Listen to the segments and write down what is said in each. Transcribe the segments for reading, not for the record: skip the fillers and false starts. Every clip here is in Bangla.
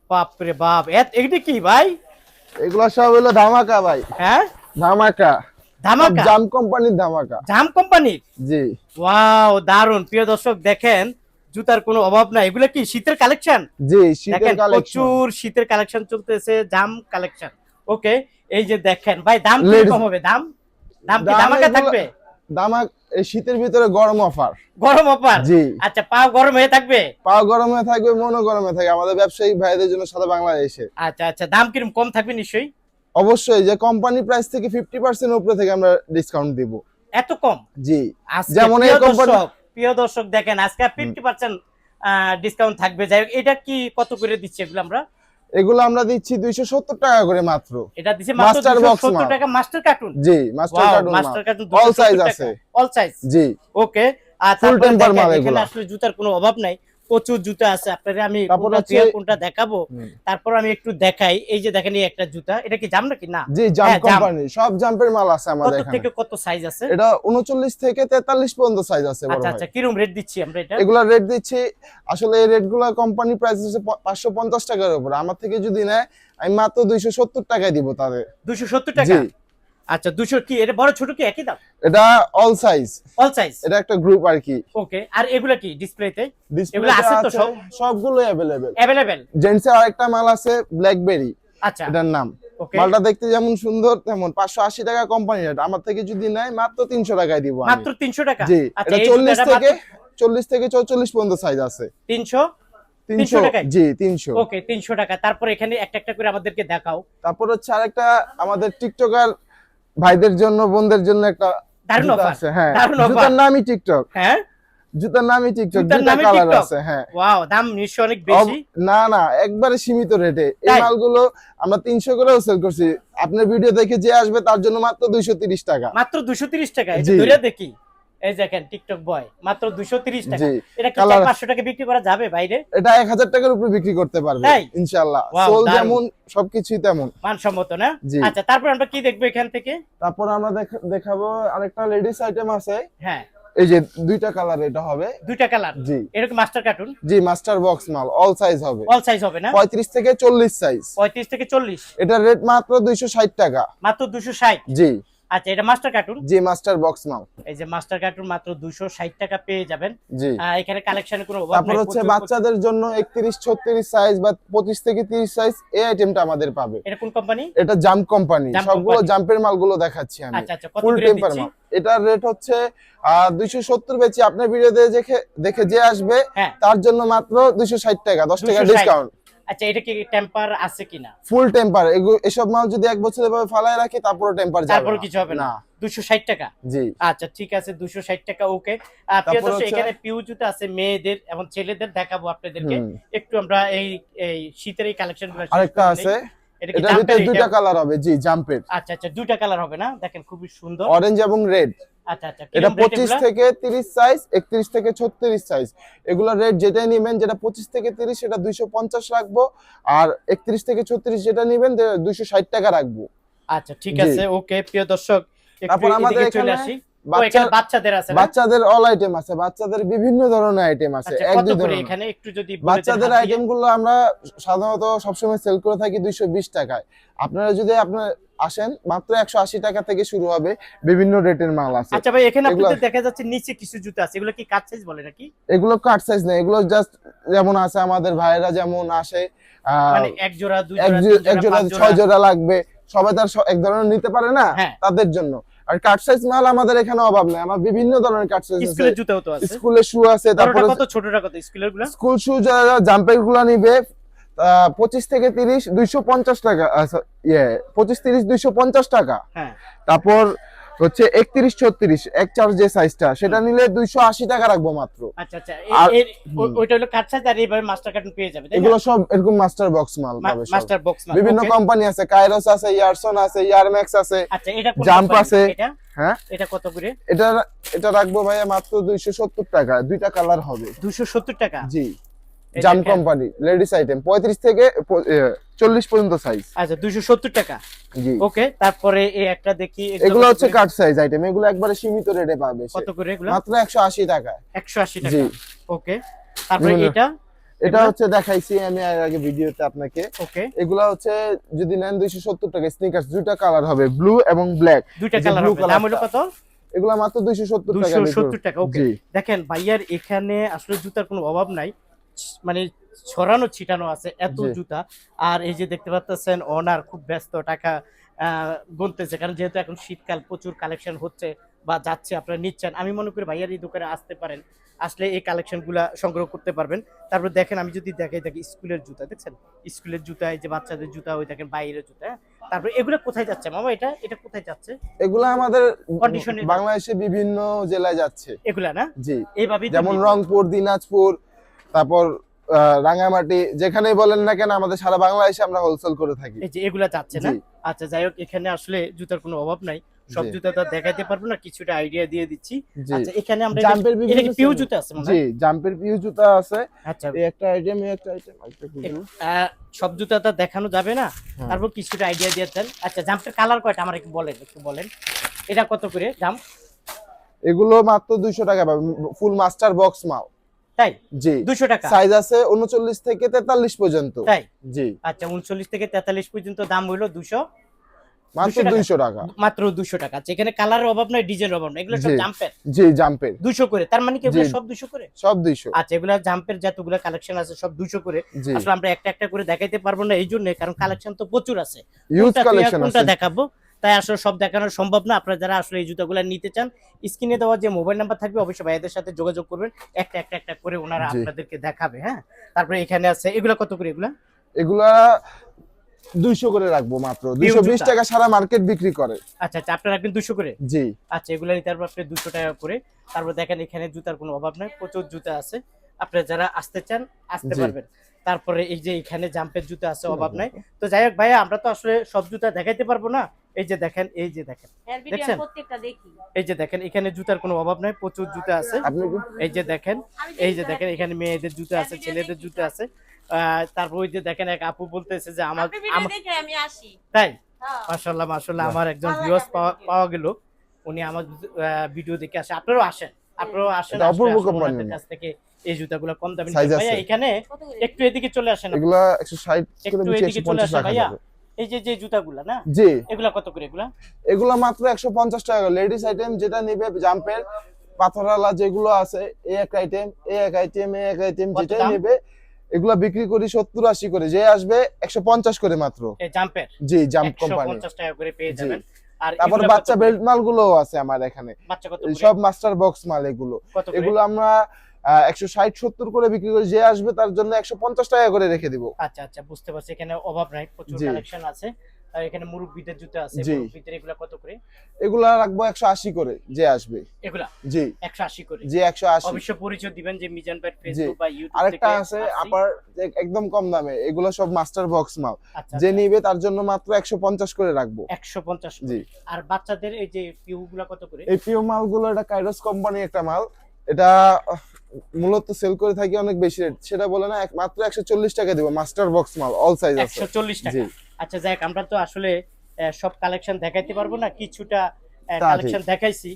বাপ রে বাপ, এটা কি ভাই? এগুলো সব হলো ধামাকা ভাই। হ্যাঁ, ধামাকা। সব ধামাকা, জাম কোম্পানির ধামাকা। জাম কোম্পানির। জি ওয়াও, দারুন। প্রিয় দর্শক দেখেন, জুতার কোনো অভাব নাই। এগুলো কি শীতের কালেকশন? জি, শীতের দেখেন কালেকশন। প্রচুর শীতের কালেকশন চলতেছে, জাম কালেকশন। ওকে, এই যে দেখেন ভাই, দাম কি লেডিস কম হবে? দাম দাম কি দাম ধামাকা এগুলো থাকবে? দামাক। এই শীতের ভিতরে গরম অফার। গরম অফার? জি, আচ্ছা, পাও গরম হয়ে থাকবে? পাও গরমে থাকবে, মনও গরমে থাকবে আমাদের ব্যবসায়ী ভাইদের জন্য সারা বাংলাদেশে। আচ্ছা আচ্ছা, দাম কিরকম কম থাকবে নিশ্চয়ই? অবশ্যই, যে কোম্পানি প্রাইস থেকে 50% উপরে থেকে আমরা ডিসকাউন্ট দিব। এত কম? জি, আজকে যেমন এই কোম্পানি। প্রিয় দর্শক দেখেন, আজকে 50% ডিসকাউন্ট থাকবে। যাই হোক, এটা কি কত করে দিচ্ছে এগুলো আমরা? এগুলো আমরা দিচ্ছি 270 টাকা করে মাত্র। এটা দিচ্ছে মাত্র মাস্টার বক্স 270 টাকা, মাস্টার কার্টুন। জি, master carton master carton all 270 size টাকা, আছে। All size. জি, ওকে। আর ফুল তারপরে টেম্পার মাল দেখেন, এখানে এগুলো। আসলে জুতার কোনো অভাব নাই, প্রচুর জুতা আছে। আপনাদের আমি তারপর কোনটা হচ্ছে দিয়ে কোনটা দেখাবো, তারপর আমি একটু দেখাই। এই যে দেখেন, এই একটা জুতা, এটা কি জাম নাকি? না, জি, জাম হ্যাঁ, জাম। কোম্পানি সব জাম্পের মাল আছে আমাদের কত এখানে। থেকে কত সাইজ আছে? এটা 39 থেকে 43 পর্যন্ত সাইজ আছে বড় আচ্ছা ভাই। আচ্ছা, কিরকম রেট দিচ্ছি আমরা এটা? এগুলা রেট দিচ্ছি, আসলে এই রেটগুলো কোম্পানি প্রাইস হচ্ছে 550 টাকার উপর। আমার থেকে যদি নেয় আমি মাত্র 270 টাকায় দিব তাদের। 270 টাকা? জি। আচ্ছা, 200 কি এটা বড় ছোট কি একই দাম? এটা অল সাইজ। All size? এটা একটা গ্রুপ আর কি। ওকে। আর এগুলা কি ডিসপ্লেতে? এগুলো ডিসপ্লেতে আছে তো আছে সব? সবগুলো अवेलेबल। अवेलेबल? জেন্টসের আরেকটা মাল আছে ব্ল্যাকবেরি, আচ্ছা। এটার নাম। ওকে। মালটা দেখতে যেমন সুন্দর তেমন 580 টাকা কোম্পানি রেট। আমার থেকে যদি নেয় মাত্র 300 টাকায় দিব আমি। মাত্র 300 টাকা? জি, আচ্ছা, এটা এই 40 জুতাটা থেকে মাত্র 44 পর্যন্ত সাইজ আছে। 300 300 টাকায়? জি, 300। ওকে, 300 টাকা। তারপর এখানে একটা একটা করে আমাদেরকে দেখাও। তারপর হচ্ছে আরেকটা আমাদের টিকটকার ভাইদের জন্য বোনদের জন্য একটা দারুণ জুতা অফার, আছে। হ্যাঁ, দারুণ অফার। জুতার নামই টিকটক। হ্যাঁ, জুতার নামই টিকটক, জুতার দুইটা নামে কালার টিকটক? আছে। হ্যাঁ, ওয়াও, দাম নিশ্চয় অনেক বেশি। না না, একবারে সীমিত রেটে এই তাই? মালগুলো আমরা 300 করেও সেল করছি। আপনার ভিডিও দেখে যে আসবে তার জন্য মাত্র 230 টাকা। মাত্র 230 টাকা? এটা জি। ধরে দেখি। এই দেখেন, টিকটক বয় মাত্র 230 টাকা। জি। এটা কি কালার 500 টাকা বিক্রি করা যাবে বাইরে? এটা 1000 টাকার উপরে বিক্রি করতে পারবে তাই? ইনশাআল্লাহ। ওয়াও, সোল দারুণ। যেমন সবকিছুই তেমন। মানসম্মত না? জি। আচ্ছা, তারপর আমরা কি দেখবো এখান থেকে? তারপর আমরা দেখাবো আরেকটা লেডিস আইটেম আছে। হ্যাঁ, এই যে দুইটা কালার, এটা হবে দুইটা কালার। জি। এরকম মাস্টার কার্টুন? জি, মাস্টার বক্স মাল অল সাইজ হবে। অল সাইজ হবে না? 35 থেকে 40 সাইজ। 35 থেকে 40? এটা রেট মাত্র 260 টাকা। মাত্র 260? জি আচ্ছা, এটা মাস্টার কার্টুন? জি, মাস্টার বক্স মাল। এই যে মাস্টার কার্টুন মাত্র 260 টাকা পেয়ে যাবেন। জি। এখানে কালেকশনের কোনো অভাব তারপর নাই। হচ্ছে প্রচুর বাচ্চাদের জন্য 31 36 সাইজ বা 25 থেকে 30 সাইজ এই আইটেমটা আমাদের পাবে। এটা কোন কোম্পানি? এটা জাম্প কোম্পানি। জাম্প সবগুলো কোম্পানি। জাম্পের মালগুলো দেখাচ্ছি আমি। আচ্ছা আচ্ছা, কত ফুল করে টেম্পার দিচ্ছি? মাল। এটার রেট হচ্ছে 270 বেচি। আপনার ভিডিও দেখে যে আসবে হ্যাঁ। তার জন্য মাত্র 260 টাকা, 10 টাকা 260? ডিসকাউন্ট। আচ্ছা, এটা কি টেম্পার আছে কিনা? ফুল টেম্পার। এসব মাল যদি এক বছর এভাবে ফালায় রাখি তারপরে টেম্পার যাবে তারপর না। কিছু হবে না? না। 260 টাকা? জি। আচ্ছা, ঠিক আছে, 260 টাকা। ওকে। প্রিয় তারপর দর্শক, হচ্ছে এখানে পিউ জুতা আছে মেয়েদের এবং ছেলেদের, দেখাবো আপনাদেরকে। হুম। একটু আমরা এই এই শীতের এই কালেকশনগুলো আরেকটা আছে, এটা কি এটার ভিতরে জাম্পের? দুইটা কালার হবে। জি, জাম্পের। আচ্ছা আচ্ছা, দুইটা কালার হবে না? দেখেন খুবই সুন্দর। অরেঞ্জ এবং রেড। আচ্ছা আচ্ছা, এটা কিরকম রেট 25 এগুলা? থেকে 30 সাইজ, 31 থেকে 36 সাইজ। এগুলা রেট যেটাই নেবেন, যেটা 25 থেকে 30 সেটা 250 রাখবো, আর 31 থেকে 36 যেটা নেবেন 260 টাকা রাখবো। আচ্ছা, ঠিক জি। আছে। ওকে, প্রিয় দর্শক, একটু তারপর আমাদের এদিকে চলে এখানে আসি। ও, এখানে বাচ্চাদের আছে না? বাচ্চাদের অল আইটেম আছে। বাচ্চাদের বিভিন্ন ধরনের আইটেম আছে, আচ্ছা, এক কত দুই করে ধরনের। এখানে একটু যদি বলে দেন বাচ্চাদের হাত দিয়ে? আইটেম গুলো আমরা সাধারণত সবসময় সেল করে থাকি 220 টাকায়। আপনারা যদি আসেন মাত্র 180 টাকা থেকে শুরু হবে, বিভিন্ন রেটের মাল আছে। আচ্ছা ভাই, এখানে এগুলা- আপনাদের দেখা যাচ্ছে নিচে কিছু জুতা আছে, এগুলো কি কাট সাইজ বলে নাকি? এগুলো কাট সাইজ না, এগুলো জাস্ট যেমন আছে আমাদের ভাইরা যেমন আসে, মানে এক জোড়া, দুই এক জোড়া, তিন এক জোড়া, জোড়া পাঁচ 6 জোড়া? জোড়া লাগবে, সবাই তার এক ধরনের নিতে পারে না, হ্যাঁ। তাদের জন্য। আর কাট সাইজ মাল আমাদের এখানে অভাব নাই, আমার বিভিন্ন ধরনের কাট সাইজ আছে। স্কুলের জুতাও তো আছে? স্কুলের শু আছে। বড়টা তারপরে কত, ছোটটা কত স্কুলের গুলা? স্কুল শু যারা জাম্পের গুলা নিবে 25 থেকে 30 250 টাকা। 25 30 250 টাকা। হ্যাঁ। তারপর হচ্ছে 31 36 এক চার যে সাইজটা সেটা নিলে 280 টাকা রাখবো মাত্র। আচ্ছা আচ্ছা, আর ওইটা হলো কাট সাইজ, আর এইভাবে মাস্টার কার্টুন পেয়ে যাবে, তাই না? এগুলো সব এরকম মাস্টার বক্স মাল পাবে সব। মাস্টার বক্স মাল। বিভিন্ন ওকে। কোম্পানি আছে, কাইরোস আছে, ইয়ারসন আছে, ইয়ারম্যাক্স আছে, আচ্ছা, এটা কোন জাম্প কোম্পানি? আছে। এটা হ্যাঁ, এটা কত করে? এটা এটা রাখবো ভাইয়া মাত্র 270 টাকা, দুইটা কালার হবে। 270 টাকা? জি, এই জাম দেখেন। কোম্পানি লেডিস আইটেম 35 থেকে 40 পর্যন্ত সাইজ। আচ্ছা, 270 টাকা। জি। ওকে, তারপরে এই একটা দেখি, এগুলো কত হচ্ছে করে? কাট সাইজ আইটেম, এগুলো একবারে সীমিত রেটে পাবে সে। কত করে এগুলো? মাত্র 180 টাকা। 180 জি। টাকা। ওকে, তারপরে বিভিন্ন- এটা? এটা হচ্ছে দেখাইছি আমি এর আগে ভিডিওতে আপনাকে। ওকে, এগুলা হচ্ছে যদি নেন 270 টাকা স্নিকার্স, দুইটা কালার হবে, ব্লু এবং ব্ল্যাক। দুইটা কালার হবে, দাম হলো কত? এগুলা মাত্র 270 টাকা। 270 টাকা। ওকে, দেখেন ভাইয়ার এখানে আসলে জুতার কোনো অভাব নাই, মানে ছড়ানো ছিটানো আছে এত জুতা। আর এই যে দেখতে পাচ্ছেন ওনার খুব ব্যস্ত, টাকা গুনতেছে, কারণ যেহেতু এখন শীতকাল প্রচুর কালেকশন হচ্ছে বা যাচ্ছে, আপনারা নিচ্ছেন। আমি মনে করি ভাইয়ার এই দোকানে আসতে পারেন, আসলে এই কালেকশন গুলা সংগ্রহ করতে পারবেন। তারপর দেখেন আমি যদি দেখাই দেখি স্কুলের জুতা, দেখছেন স্কুলের জুতা, এই যে বাচ্চাদের জুতা, ওই দেখেন বাইরের জুতা। তারপর এগুলো কোথায় যাচ্ছে মামা? এটা এটা কোথায় যাচ্ছে? এগুলা আমাদের কন্ডিশনে বাংলাদেশে বিভিন্ন জেলায় যাচ্ছে এগুলা না? জি, এইভাবেই যেমন রংপুর, দিনাজপুর, তারপর রাঙ্গামাটি, যেখানেই বলেন না কেন আমাদের সারা বাংলাদেশে আমরা হোলসেল করে থাকি। এই যে এগুলা যাচ্ছে না? আচ্ছা, যাই হোক, এখানে আসলে জুতার কোনো অভাব নাই, সব জুতা তো দেখাইতে পারবো না, কিছুটা আইডিয়া দিয়ে দিচ্ছি। আচ্ছা, এখানে আমরা জাম্পের বিভিন্ন পিউ জুতা আছে মানে? জি, জাম্পের পিউ জুতা আছে। আচ্ছা, এই একটা আইটেম, এই একটা আইটেম, সব জুতা তো দেখানো যাবে না, তারপর কিছুটা আইডিয়া দিয়ে দেন। আচ্ছা, জাম্পের কালার কয়টা আমার একটু বলেন। এটা কত করে জাম্প? এগুলো মাত্র 200 টাকা পাবেন, ফুল মাস্টার বক্স মাল। তাই? জি, 200 টাকা। সাইজ আছে 39 থেকে 43 পর্যন্ত। তাই? জি। আচ্ছা, 39 থেকে 43 পর্যন্ত, দাম হইলো 200, মাত্র 200 টাকা। মাত্র 200 টাকা। আচ্ছা, এখানে কালারের অভাব নাই, ডিজাইনের অভাব নাই, এগুলো সব জাম্পের? জি, জাম্পের 200 করে। তার মানে কি এগুলো সব 200 করে? সব 200। আচ্ছা, এগুলো জাম্পের যতগুলো কালেকশন আছে সব 200 করে। আসলে আমরা একটা একটা করে দেখাইতে পারবো না এই জন্য, কারণ কালেকশন তো প্রচুর আছে, ইউজ কালেকশন আছে, কোনটা দেখাবো, তাই আসলে সব দেখানো সম্ভব না। আপনারা যারা আসলে এই জুতাগুলো নিতে চান, স্ক্রিনে দেওয়া যে মোবাইল নাম্বার থাকবে অবশ্যই ভাইয়াদের সাথে যোগাযোগ করবেন, একটা একটা একটা করে ওনারা আপনাদেরকে দেখাবে। হ্যাঁ, তারপরে এখানে আছে এগুলা কত করে? এগুলা 200 করে রাখবো, মাত্র 220 টাকা সারা মার্কেট বিক্রি করে। আচ্ছা আচ্ছা, আপনারা রাখবেন 200 করে? জি। আচ্ছা, এগুলা নিতে পারবেন আপনি 200 টাকা করে। তারপর দেখেন এখানে জুতার কোনো অভাব নাই, প্রচুর জুতা আছে, আপনারা যারা আসতে চান আসতে পারবেন। তারপরে এই যে এখানে জাম্পের জুতা আছে, অভাব নাই। তো যাই হোক ভাইয়া, আমরা তো আসলে সব জুতা দেখাইতে পারবো না। এই যে দেখেন, দেখছেন, এই যে দেখেন এখানে জুতার কোনো অভাব নাই, প্রচুর জুতা আছে। এই যে দেখেন, এখানে মেয়েদের জুতা আছে, ছেলেদের জুতা আছে। তারপর ওই যে দেখেন এক আপু বলতেছে যে আমার তাই? মাশাআল্লাহ মাশাআল্লাহ, আমার একজন ভিউয়ার্স পাওয়া গেল, উনি আমার ভিডিও দেখে আসে। আপনারাও আসেন, আপনাদের কাছ থেকে এই জুতাগুলো কম দামে নিতে। ভাইয়া এখানে একটু এদিকে চলে আসেন, এগুলা 160 একটু এদিকে চলে আসেন ভাইয়া। এই যে জুতাগুলা না? জি। এগুলা কত করে? এগুলা মাত্র 150 টাকা। লেডিস আইটেম যেটা নিবে, জাম্পের পাথরওয়ালা যেগুলো আছে, এই এক আইটেম, এই এক আইটেম, এই এক আইটেম, যেটা নিবে এগুলা বিক্রি করি 70-80 করে, যে আসবে 150 করে মাত্র। এই জাম্পের? জি, জাম্প কোম্পানি 150 টাকা করে পেয়ে যাবেন। আর তারপর বাচ্চা বেল্ট মালগুলোও আছে আমার এখানে, বাচ্চা কত করে? সব মাস্টার বক্স মাল। এগুলো আমরা 160-70 করে বিক্রি করি, যে আসবে তার জন্য 150 টাকা করে রেখে দিব। আচ্ছা আচ্ছা, বুঝতে পারছি, এখানে অভাব নাই, প্রচুর কালেকশন আছে। আর এখানে মুরব্বিদের জুতা আছে, মুরব্বিদের এগুলা কত করে? এগুলা রাখবো 180 করে, যে আসবে এগুলা। জি, 180 করে। জি, 180। অবশ্য পরিচয় দিবেন যে মিজান ভাই ফেসবুক বা ইউটিউব থেকে। আরেকটা আছে আপার, একদম কম দামে, এগুলো সব মাস্টার বক্স মাল, যে নিবে তার জন্য মাত্র 150 করে রাখবো। 150? জি। আর বাচ্চাদের এই যে পিউ গুলা কত করে? এই পিউ মালগুলো, এটা কাইরোস কোম্পানি একটা মাল, এটা মূলত সেল করে থাকি অনেক বেশি রেট, সেটা বলে না, মাত্র 140 টাকা দিব, মাস্টার বক্স মাল, অল সাইজ আছে। 140 টাকা? আচ্ছা, যাক, আমরা তো আসলে সব কালেকশন দেখাইতে পারবো না, কিছুটা কালেকশন দেখাইছি।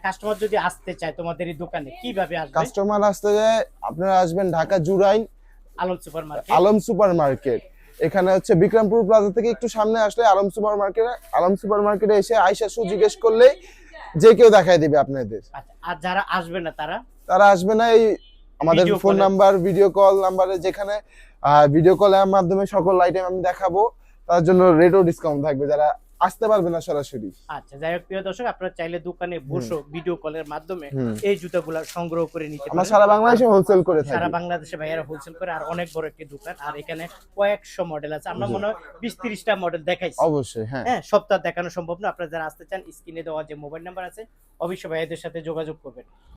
কাস্টমার যদি আসতে চায় তোমাদের এই দোকানে কিভাবে আসবে? কাস্টমার আসতে যায়, আপনারা আসবেন ঢাকা জুরাইন আলম সুপার মার্কেট। এখানে হচ্ছে বিক্রমপুর প্লাজা থেকে একটু সামনে আসলে আলম সুপার মার্কেটে এসে আয়শা সু জিজ্ঞেস করলেই যে কেউ দেখাই দিবে আপনাদের। আর যারা আসবে না তারা আসবে না, এই আমাদের ফোন নাম্বার, ভিডিও কল নাম্বারে, যেখানে ভিডিও কলের মাধ্যমে সকল আইটেম আমি দেখাবো, তার জন্য রেটও ডিসকাউন্ট থাকবে যারা আসতে পারবে না সরাসরি। আচ্ছা, যাই হোক প্রিয় দর্শক, আপনারা চাইলে দোকানে বসে ভিডিও কলের মাধ্যমে এই জুতাগুলো সংগ্রহ করে নিতে পারেন। আমরা সারা বাংলাদেশে হোলসেল করে থাকি, সারা বাংলাদেশে ভাইয়ারা হোলসেল করে, আর অনেক বড় একটি দোকান। আর এখানে কয়েকশো মডেল আছে, আমরা মনে হয় 20-30টা মডেল দেখাইছি। অবশ্যই, হ্যাঁ, সবটা দেখানো সম্ভব না। আপনারা যারা আসতে চান, স্ক্রিনে দেওয়া যে মোবাইল নাম্বার আছে অবশ্যই ভাইয়াদের সাথে যোগাযোগ করবেন।